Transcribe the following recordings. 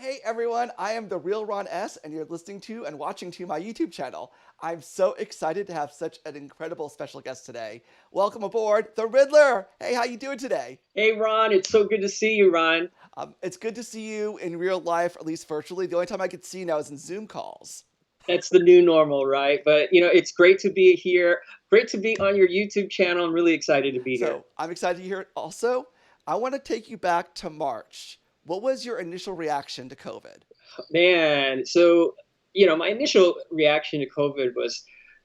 Hey everyone, I am the real Ron S, and you're listening to and watching to my YouTube channel. I'm so excited to have such an incredible special guest today. Welcome aboard, the Riddler. Hey, how you doing today? Hey Ron, it's so good to see you, Ron. It's good to see you in real life, at least virtually. The only time I could see you now is in Zoom calls. That's the new normal, right? But it's great to be here. Great to be on your YouTube channel. I'm really excited to be here. So I'm excited to hear it. Also, I want to take you back to March. What was your initial reaction to COVID? Man, my initial reaction to COVID was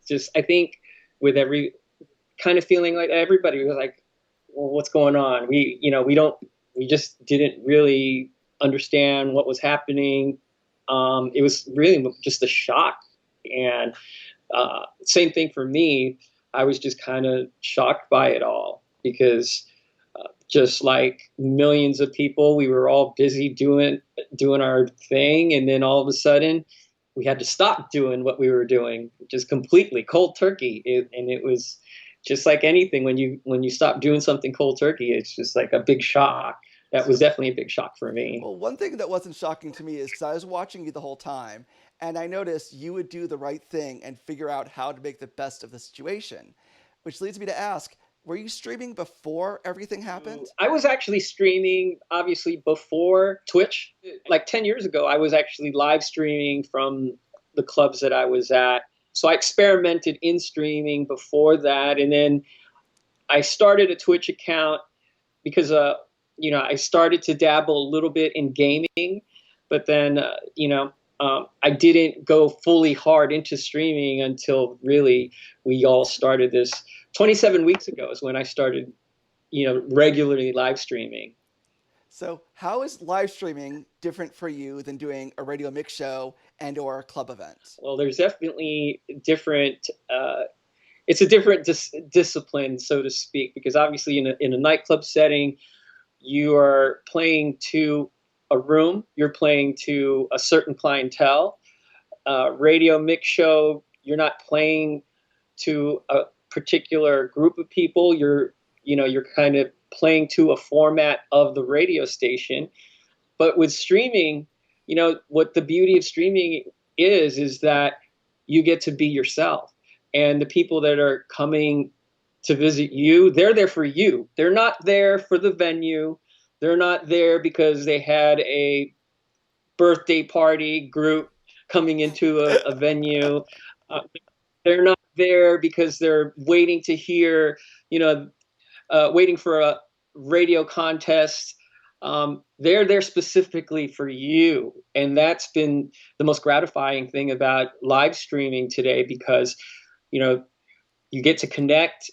just, I think, with every kind of feeling like everybody was like, well, what's going on? We just didn't really understand what was happening. It was really just a shock. And same thing for me. I was just kind of shocked by it all because just like millions of people, we were all busy doing our thing, and then all of a sudden, we had to stop doing what we were doing, just completely cold turkey. And it was just like anything when you stop doing something cold turkey, it's just like a big shock. That was definitely a big shock for me. Well, one thing that wasn't shocking to me is because I was watching you the whole time, and I noticed you would do the right thing and figure out how to make the best of the situation. Which leads me to ask, were you streaming before everything happened? I was actually streaming, obviously, before Twitch. Like 10 years ago, I was actually live streaming from the clubs that I was at. So I experimented in streaming before that. And then I started a Twitch account because, I started to dabble a little bit in gaming. But then, I didn't go fully hard into streaming until really we all started this 27 weeks ago is when I started regularly live streaming. So, how is live streaming different for you than doing a radio mix show and or a club event? Well, there's definitely different. It's a different discipline, so to speak, because obviously in a nightclub setting, you are playing to a room, you're playing to a certain clientele. Radio mix show, you're not playing to a particular group of people. You're kind of playing to a format of the radio station. But with streaming, what the beauty of streaming is that you get to be yourself. And the people that are coming to visit you, they're there for you. They're not there for the venue. They're not there because they had a birthday party group coming into a venue. Uh, they're not there because they're waiting to hear, you know, waiting for a radio contest. They're there specifically for you. And that's been the most gratifying thing about live streaming today because, you know, you get to connect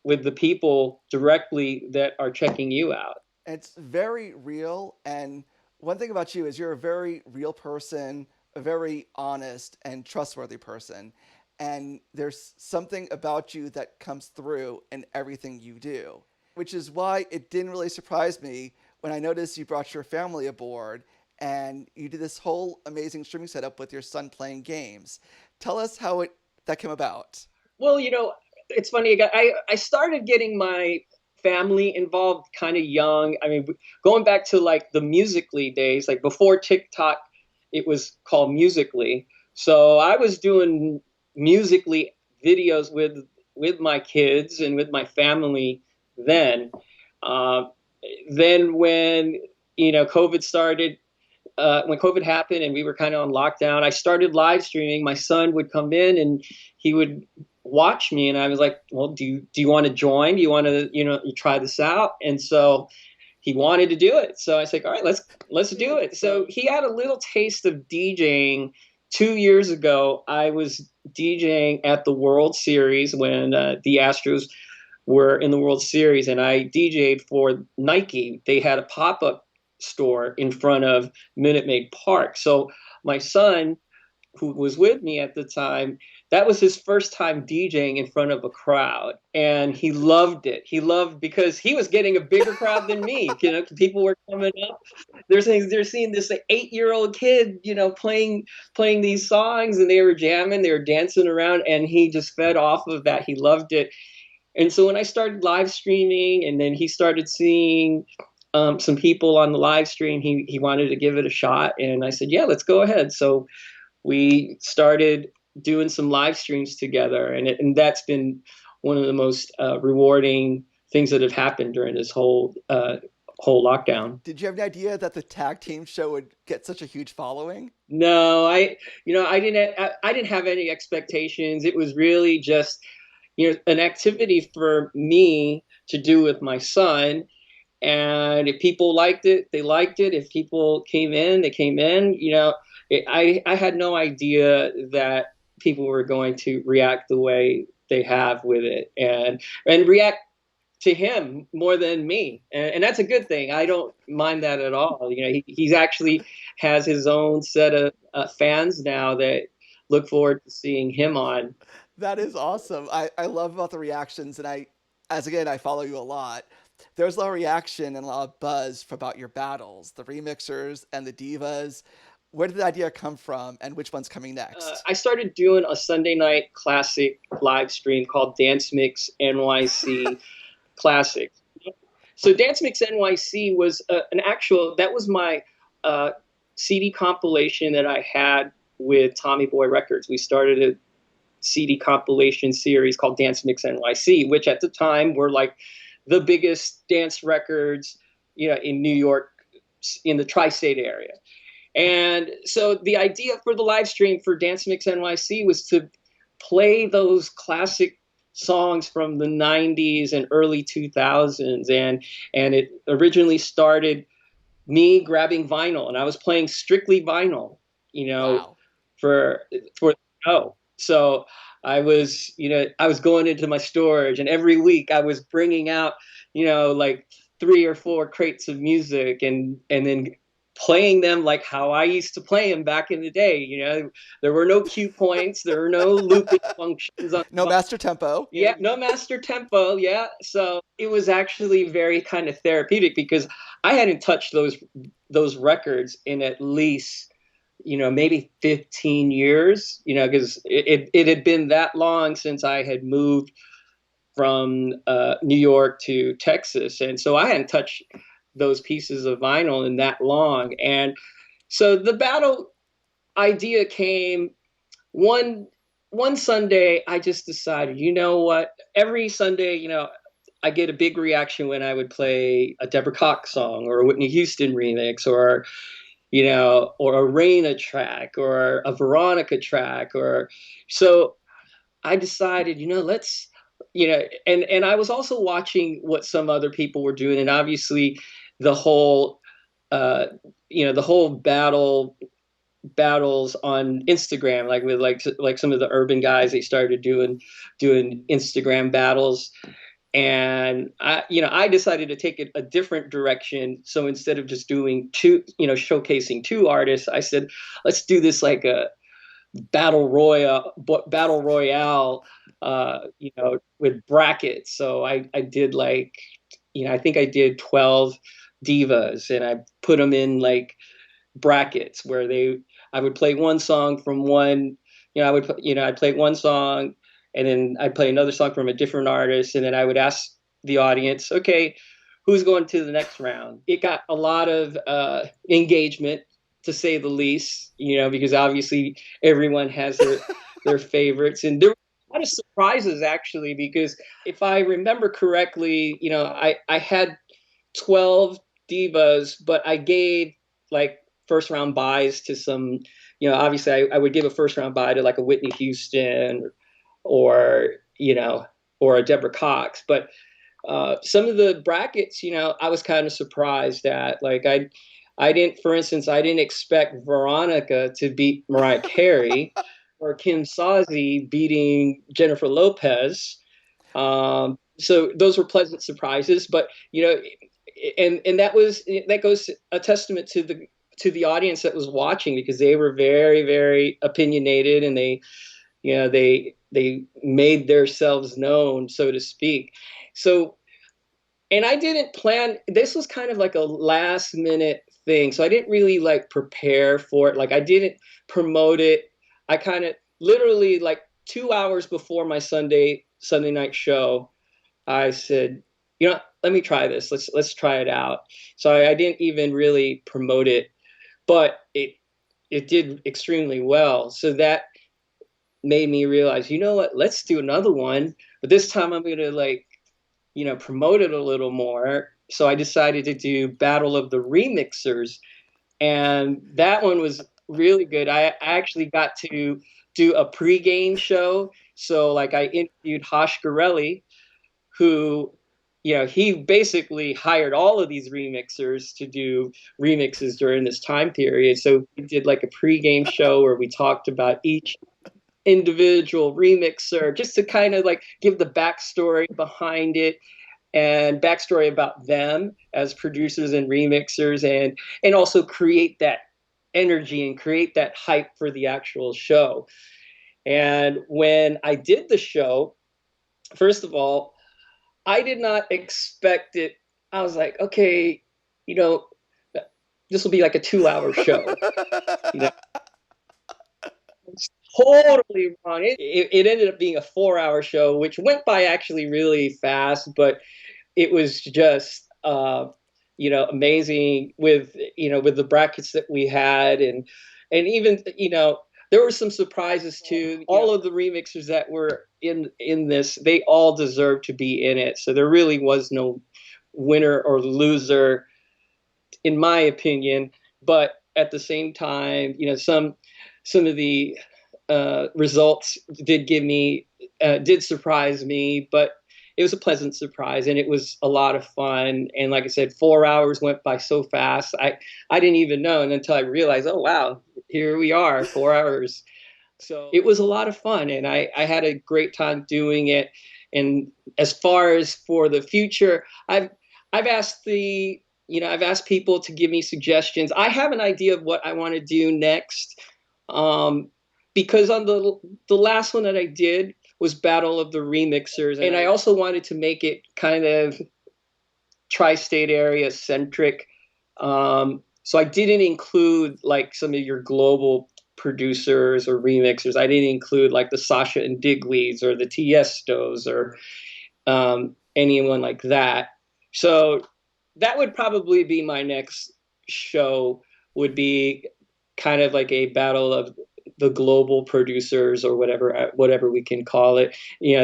with the people directly that are checking you out. It's very real. And one thing about you is you're a very real person, a very honest and trustworthy person. And there's something about you that comes through in everything you do, which is why it didn't really surprise me when I noticed you brought your family aboard and you did this whole amazing streaming setup with your son playing games. Tell us how that came about. Well, it's funny. I started getting my family involved kind of young. I mean, going back to like the Musically days, like before TikTok, it was called Musically. So I was doing Musically videos with my kids and with my family then. Uh, then COVID started, when COVID happened and we were kind of on lockdown, I started live streaming. My son would come in and he would watch me, and I was like, "Well, do you want to join? Do you want to you try this out?" And so he wanted to do it. So I said, "All right, let's do it." So he had a little taste of DJing 2 years ago. I was DJing at the World Series when the Astros were in the World Series, and I DJ'd for Nike. They had a pop up store in front of Minute Maid Park. So my son, who was with me at the time, that was his first time DJing in front of a crowd, and he loved it. He loved because he was getting a bigger crowd than me. People were coming up. They're seeing this 8-year-old kid, playing these songs, and they were jamming, they were dancing around, and he just fed off of that. He loved it. And so when I started live streaming, and then he started seeing some people on the live stream. He wanted to give it a shot, and I said, yeah, let's go ahead. So we started doing some live streams together, and that's been one of the most rewarding things that have happened during this whole lockdown. Did you have an idea that the tag team show would get such a huge following? No, I didn't have any expectations. It was really just, an activity for me to do with my son. And if people liked it, they liked it. If people came in, they came in. I had no idea that people were going to react the way they have with it, and react to him more than me, and that's a good thing. I don't mind that at all. He's actually has his own set of fans now that look forward to seeing him on. That is awesome. I love about the reactions, and as again, I follow you a lot. There's a lot of reaction and a lot of buzz about your battles, the remixers and the divas. Where did the idea come from, and which one's coming next? I started doing a Sunday night classic live stream called Dance Mix NYC Classic. So Dance Mix NYC was that was my uh, CD compilation that I had with Tommy Boy Records. We started a CD compilation series called Dance Mix NYC, which at the time were like the biggest dance records, in New York, in the tri-state area. And so the idea for the live stream for Dance Mix NYC was to play those classic songs from the 90s and early 2000s, and it originally started me grabbing vinyl, and I was playing strictly vinyl, you know, Wow. for the show. So I was going into my storage, and every week I was bringing out, like 3 or 4 crates of music, and then playing them like how I used to play them back in the day. There were no cue points, there were no looping functions on No master tempo. yeah, no master tempo. Yeah. So it was actually very kind of therapeutic because I hadn't touched those records in at least, maybe 15 years, because it had been that long since I had moved from New York to Texas. And so I hadn't touched those pieces of vinyl in that long. And so the battle idea came one one Sunday. I just decided, you know what? Every Sunday, I get a big reaction when I would play a Deborah Cox song or a Whitney Houston remix, or a Raina track or a Veronica track, or so I decided, let's, and I was also watching what some other people were doing, and obviously the whole, uh, the whole battles on Instagram, like with like some of the urban guys, they started doing Instagram battles, and I decided to take it a different direction. So instead of just doing showcasing two artists, I said, let's do this like a battle royale, with brackets. So I did like, I think I did 12 divas, and I put them in like brackets where I would play one song from one, I'd play one song, and then I'd play another song from a different artist, and then I would ask the audience, okay, who's going to the next round? It got a lot of engagement, to say the least, because obviously everyone has their favorites, and there were a lot of surprises actually, because if I remember correctly, I had 12 divas, but I gave like first round buys to some, obviously I would give a first round buy to like a Whitney Houston, or, or a Deborah Cox. But some of the brackets, I was kind of surprised at. Like I didn't, for instance, I didn't expect Veronica to beat Mariah Carey, or Kim Sazzi beating Jennifer Lopez. So those were pleasant surprises. But and that goes a testament to the audience that was watching, because they were very, very opinionated, and they made themselves known, so to speak. So, and I didn't plan, this was kind of like a last minute thing. So I didn't really like prepare for it. Like I didn't promote it. I kind of literally like 2 hours before my Sunday night show, I said, let me try this. Let's try it out. So I didn't even really promote it, but it did extremely well. So that made me realize, you know what, let's do another one, but this time I'm gonna like, promote it a little more. So I decided to do Battle of the Remixers, and that one was really good. I actually got to do a pregame show. So like I interviewed Hosh Gorelli, who, he basically hired all of these remixers to do remixes during this time period. So we did like a pregame show where we talked about each individual remixer just to kind of like give the backstory behind it and backstory about them as producers and remixers, and also create that energy and create that hype for the actual show. And when I did the show, first of all, I did not expect it. I was like, okay, you know, this will be like a 2 hour show. You know, it's totally wrong. It ended up being a 4 hour show, which went by actually really fast, but it was just amazing with with the brackets that we had, and even there were some surprises too. All of the remixers that were in this, they all deserved to be in it, so there really was no winner or loser in my opinion. But at the same time, some of the results did surprise me, but it was a pleasant surprise, and it was a lot of fun. And like I said, 4 hours went by so fast. I didn't even know, and until I realized, oh wow, here we are, 4 hours. So it was a lot of fun, and I had a great time doing it. And as far as for the future, I've asked I've asked people to give me suggestions. I have an idea of what I want to do next, um, because on the last one that I did was Battle of the Remixers, and I also wanted to make it kind of tri-state area centric. So I didn't include like some of your global producers or remixers. I didn't include like the Sasha and Digweeds or the Tiestos or anyone like that. So that would probably be my next show. Would be kind of like a battle of the global producers or whatever we can call it.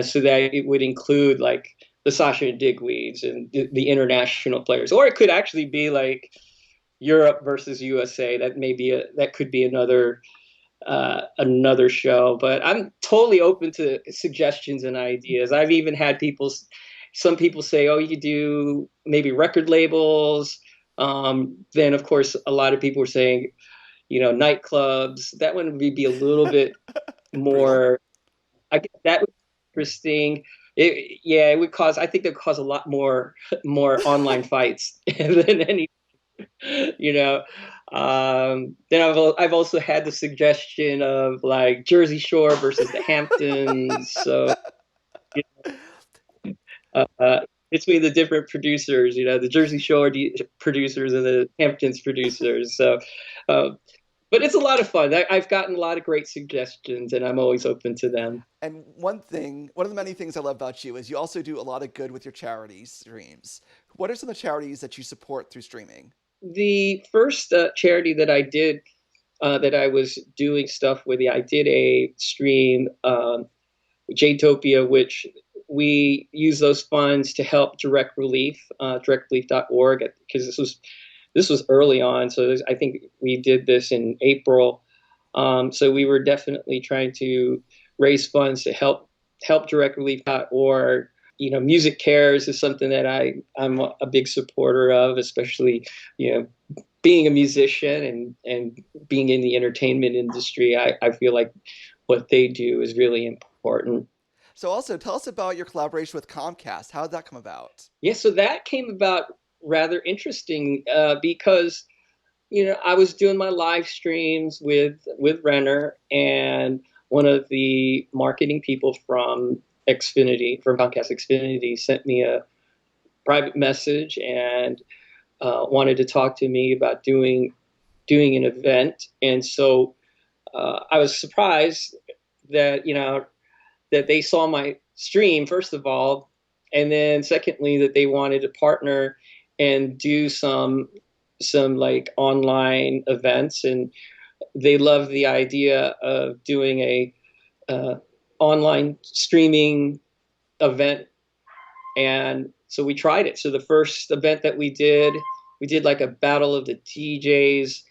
So that it would include like the Sasha and Digweeds and the international players, or it could actually be like Europe versus USA. That could be another show. But I'm totally open to suggestions and ideas. I've even had some people say, "Oh, you do maybe record labels." Then, of course, a lot of people were saying, nightclubs. That one would be a little bit Brutal. more. I guess that would be interesting. Yeah, it would cause. I think that would cause a lot more online fights than any. You know, then I've also had the suggestion of like Jersey Shore versus the Hamptons. So between the different producers, the Jersey Shore producers and the Hamptons producers. So, uh, but it's a lot of fun. I've gotten a lot of great suggestions, and I'm always open to them. And one of the many things I love about you is you also do a lot of good with your charity streams. What are some of the charities that you support through streaming? The first charity that I did, that I was doing stuff with, I did a stream, Jtopia, which we use those funds to help Direct Relief, directrelief.org, because this was early on. So I think we did this in April. So we were definitely trying to raise funds to help directrelief.org. Music Cares is something that I'm a big supporter of, especially being a musician and being in the entertainment industry. I feel like what they do is really important. So also tell us about your collaboration with Comcast. How did that come about? Yeah, so that came about rather interesting, because I was doing my live streams with Renner, and one of the marketing people from Comcast Xfinity, sent me a private message and wanted to talk to me about doing an event. And so I was surprised that that they saw my stream first of all, And then secondly, that they wanted to partner and do some like online events, and they love the idea of doing a uh, online streaming event. And so we tried it. So the first event that we did like a battle of the DJs.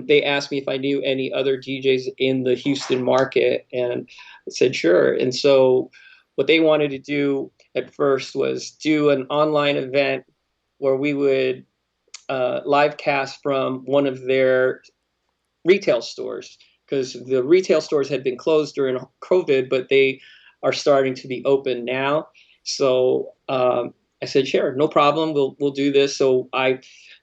They asked me if I knew any other DJs in the Houston market, and I said sure. And so what they wanted to do at first was do an online event where we would live cast from one of their retail stores, because the retail stores had been closed during COVID, but they are starting to be open now. So I said, sure, no problem. We'll do this. So I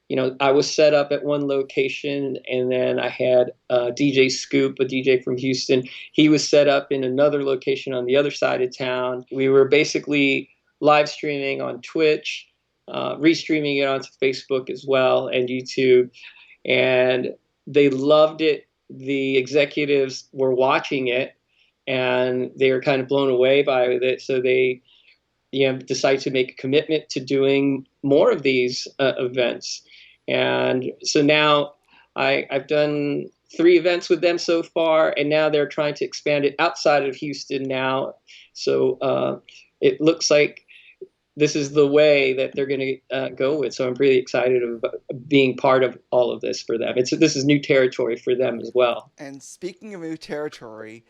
was set up at one location, and then I had DJ Scoop, a DJ from Houston. He was set up in another location on the other side of town. We were basically live streaming on Twitch, restreaming it onto Facebook as well and YouTube, and they loved it. The executives were watching it, and they were kind of blown away by it. So they, decided to make a commitment to doing more of these events. And so now I've done 3 events with them so far, and now they're trying to expand it outside of Houston now. So it looks like this is the way that they're going to go with. So I'm really excited about being part of all of this for them. This is new territory for them as well. And speaking of new territory,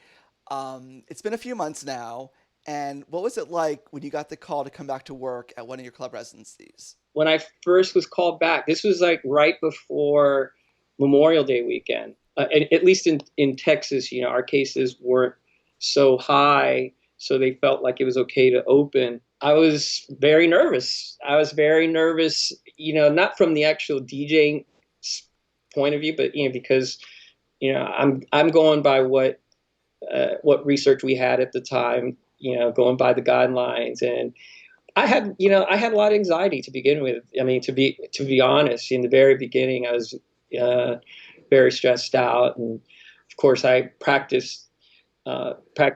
it's been a few months now. And what was it like when you got the call to come back to work at one of your club residencies? When I first was called back, this was like right before Memorial Day weekend. At least in Texas, our cases weren't so high, so they felt like it was okay to open. I was very nervous. I was very nervous, not from the actual DJing point of view, but because I'm going by what research we had at the time, going by the guidelines. And I had a lot of anxiety to begin with. I mean, to be honest, in the very beginning, I was very stressed out, and of course, I practiced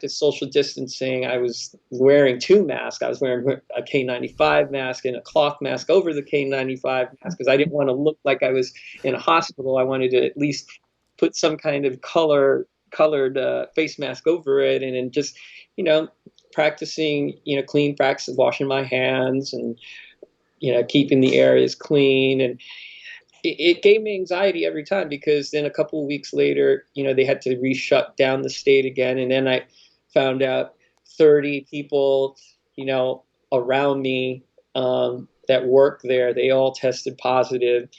social distancing. I was wearing 2 masks. I was wearing a K95 mask and a cloth mask over the K95 mask because I didn't want to look like I was in a hospital. I wanted to at least put some kind of colored face mask over it, and then just practicing clean practices, washing my hands, and keeping the areas clean. And it gave me anxiety every time, because then a couple of weeks later, they had to re-shut down the state again. And then I found out 30 people, around me that work there, they all tested positive.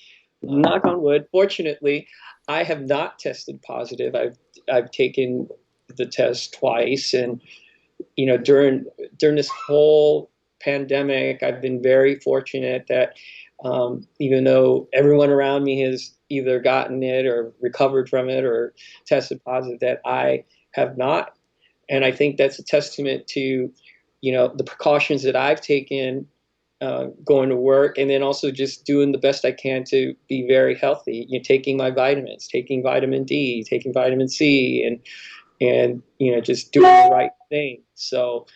Knock on wood. Fortunately, I have not tested positive. I've taken the test twice, and during this whole pandemic, I've been very fortunate that even though everyone around me has either gotten it or recovered from it or tested positive, that I have not. And I think that's a testament to, the precautions that I've taken going to work, and then also just doing the best I can to be very healthy. Taking my vitamins, taking vitamin D, taking vitamin C, and just doing the right thing. So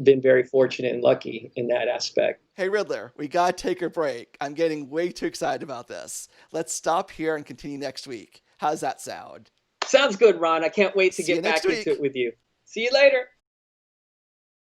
been very fortunate and lucky in that aspect. Hey, Riddler, we gotta take a break. I'm getting way too excited about this. Let's stop here and continue next week. How's that sound? Sounds good, Ron. I can't wait to See you get next back into it week. with you. See you later.